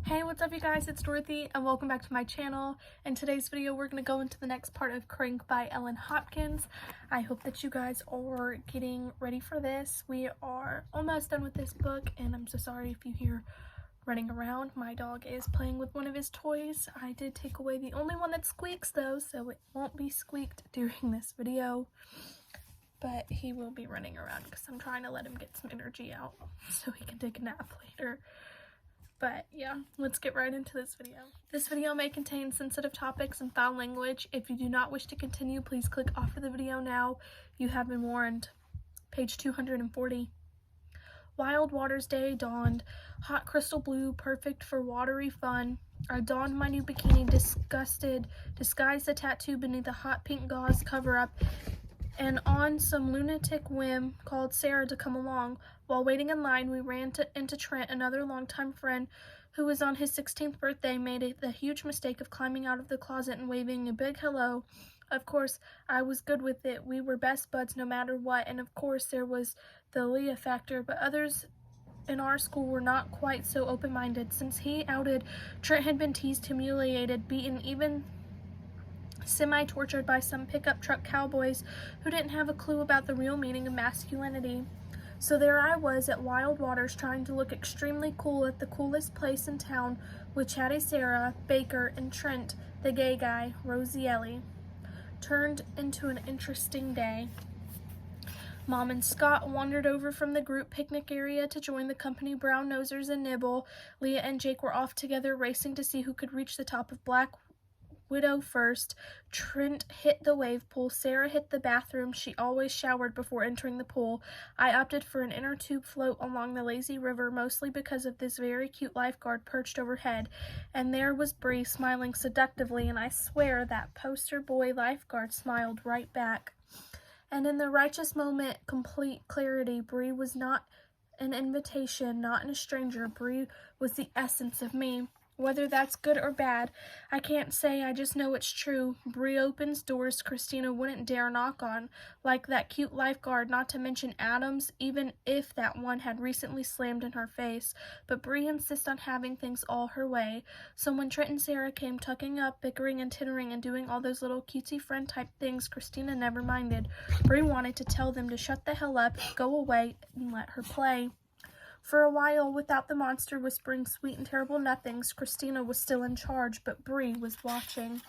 Hey, what's up you guys? It's Dorothy and welcome back to my channel. In today's video, we're going to go into the next part of Crank by Ellen Hopkins. I hope that you guys are getting ready for this. We are almost done with this book and I'm so sorry if you hear running around. My dog is playing with one of his toys. I did take away the only one that squeaks though, so it won't be squeaked during this video. But he will be running around because I'm trying to let him get some energy out so he can take a nap later. But yeah, let's get right into this video. This video may contain sensitive topics and foul language. If you do not wish to continue, please click off of the video now. You have been warned. Page 240. Wild Waters Day dawned. Hot crystal blue, perfect for watery fun. I donned my new bikini, disguised the tattoo beneath a hot pink gauze cover-up, and on some lunatic whim called Sarah to come along. While waiting in line, we ran into Trent, another longtime friend who was on his 16th birthday, made the huge mistake of climbing out of the closet and waving a big hello. Of course, I was good with it. We were best buds no matter what, and of course there was the Leah factor, but others in our school were not quite so open-minded. Since he outed, Trent had been teased, humiliated, beaten, even semi-tortured by some pickup truck cowboys who didn't have a clue about the real meaning of masculinity. So there I was at Wild Waters trying to look extremely cool at the coolest place in town with Chatty Sarah, Baker, and Trent, the gay guy, Rosielli. Turned into an interesting day. Mom and Scott wandered over from the group picnic area to join the company Brown Nosers and Nibble. Leah and Jake were off together, racing to see who could reach the top of Black Widow first. Trent hit the wave pool. Sarah hit the bathroom. She always showered before entering the pool. I opted for an inner tube float along the lazy river, mostly because of this very cute lifeguard perched overhead. And there was Bree smiling seductively, and I swear that poster boy lifeguard smiled right back. And in the righteous moment, complete clarity, Bree was not an invitation, not a stranger. Bree was the essence of me. Whether that's good or bad, I can't say, I just know it's true. Bree opens doors Christina wouldn't dare knock on, like that cute lifeguard, not to mention Adams, even if that one had recently slammed in her face. But Bree insists on having things all her way. So when Trent and Sarah came tucking up, bickering and tittering and doing all those little cutesy friend type things, Christina never minded. Bree wanted to tell them to shut the hell up, go away, and let her play. For a while, without the monster whispering sweet and terrible nothings, Christina was still in charge, but Bree was watching.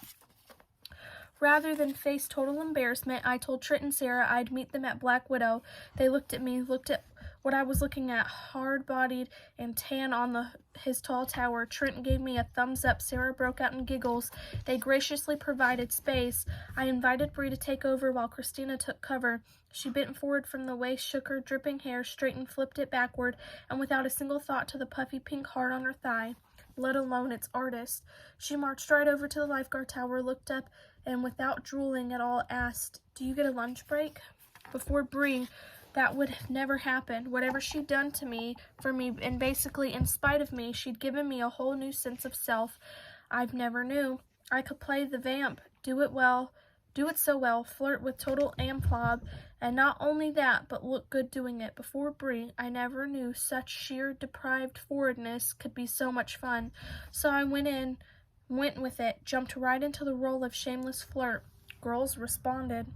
Rather than face total embarrassment, I told Trent and Sarah I'd meet them at Black Widow. They looked at me, looked at what I was looking at, hard-bodied and tan on his tall tower. Trent gave me a thumbs up. Sarah broke out in giggles. They graciously provided space. I invited Bree to take over while Christina took cover. She bent forward from the waist, shook her dripping hair, straightened, flipped it backward, and without a single thought to the puffy pink heart on her thigh, let alone its artist. She marched right over to the lifeguard tower, looked up, and without drooling at all asked, "Do you get a lunch break?" Before Bree, that would have never happened. Whatever she'd done to me, for me, and basically in spite of me, she'd given me a whole new sense of self I've never knew. I could play the vamp, do it so well, flirt with total aplomb, and not only that, but look good doing it. Before Bree, I never knew such sheer deprived forwardness could be so much fun. So I went with it, jumped right into the role of shameless flirt. Girls responded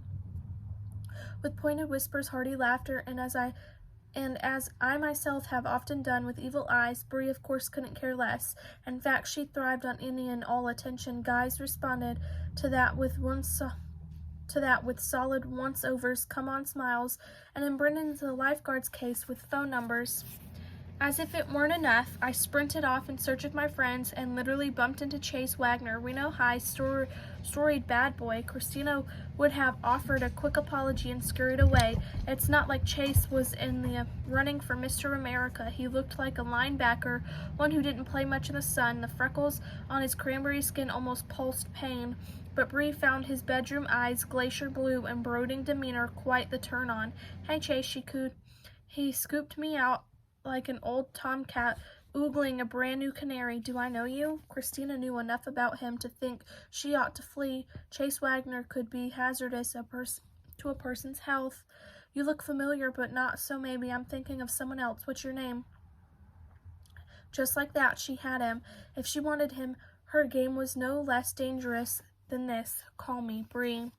with pointed whispers, hearty laughter, and as I myself have often done with evil eyes, Bree of course couldn't care less. In fact, she thrived on any and all attention. Guys responded to that with solid once-overs, come-on smiles, and in Brendan's the lifeguard's case with phone numbers. As if it weren't enough, I sprinted off in search of my friends and literally bumped into Chase Wagner, Reno High storied bad boy. Christina would have offered a quick apology and scurried away. It's not like Chase was in the running for Mr. America. He looked like a linebacker, one who didn't play much in the sun. The freckles on his cranberry skin almost pulsed pain. But Bree found his bedroom eyes, glacier blue, and brooding demeanor quite the turn-on. "Hey, Chase," she cooed. He scooped me out like an old tomcat oogling a brand new canary. "Do I know you?" Christina knew enough about him to think she ought to flee. Chase Wagner could be hazardous to a person's health. "You look familiar, but not so maybe I'm thinking of someone else. What's your name?" Just like that, she had him. If she wanted him, her game was no less dangerous than this. Call me, Bree.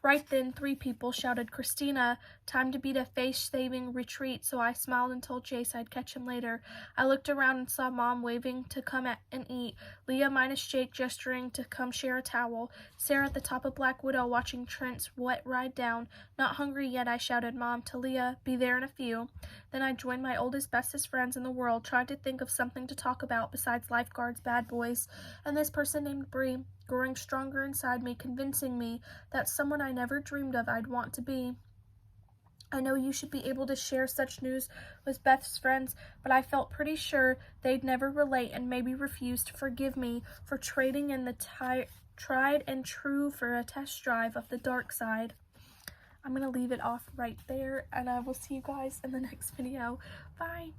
Right then, 3 people shouted, "Christina, time to beat a face-saving retreat," so I smiled and told Chase I'd catch him later. I looked around and saw Mom waving to come and eat, Leah minus Jake gesturing to come share a towel, Sarah at the top of Black Widow watching Trent's wet ride down. "Not hungry yet," I shouted Mom to Leah. "Be there in a few." Then I joined my oldest, bestest friends in the world, tried to think of something to talk about besides lifeguards, bad boys, and this person named Bree, growing stronger inside me, convincing me that someone I never dreamed of I'd want to be. I know you should be able to share such news with Beth's friends, but I felt pretty sure they'd never relate and maybe refuse to forgive me for trading in the tried and true for a test drive of the dark side. I'm going to leave it off right there, and I will see you guys in the next video. Bye!